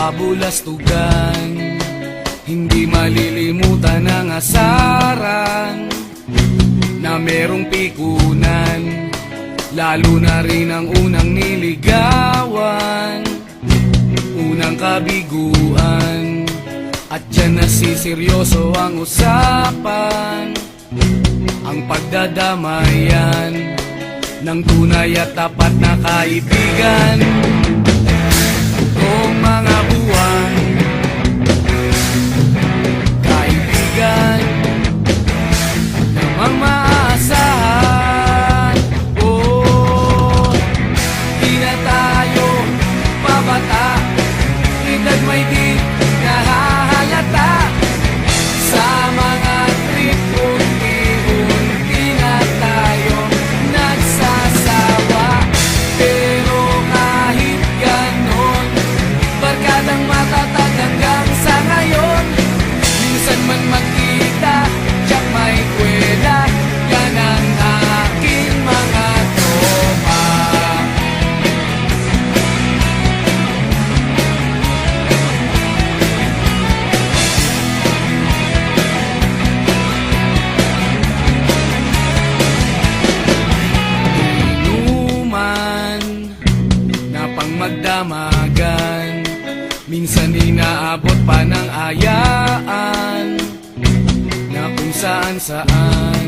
kabulastugan. Hindi malilimutan ang asaran na merong pikunan, lalo na rin ang unang niligawan, unang kabiguan. At dyan nasiseryoso ang usapan, ang pagdadamayan ng tunay at tapat na kaibigan. Kung mga buwan, kaibigan namang maaasahan. Oh, di na tayo babata, edad may di nahahalata. Sa mga trip, unti-unti na tayo nagsasawa. Pero kahit ganon, barkadang matatag hanggang sa ngayon. Minsan man magkita, tiyak may kwela, yan ang aking mga tropa. Inuman na pang magdamagan, minsan inaabot pa ng ayaan, na kung saan-saan,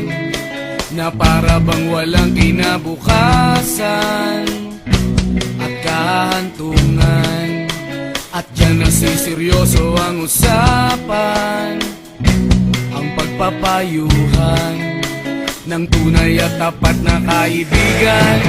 na para bang walang kinabukasan at kahantungan. At dyan nasiseryoso ang usapan, ang pagpapayuhan ng tunay at tapat na kaibigan.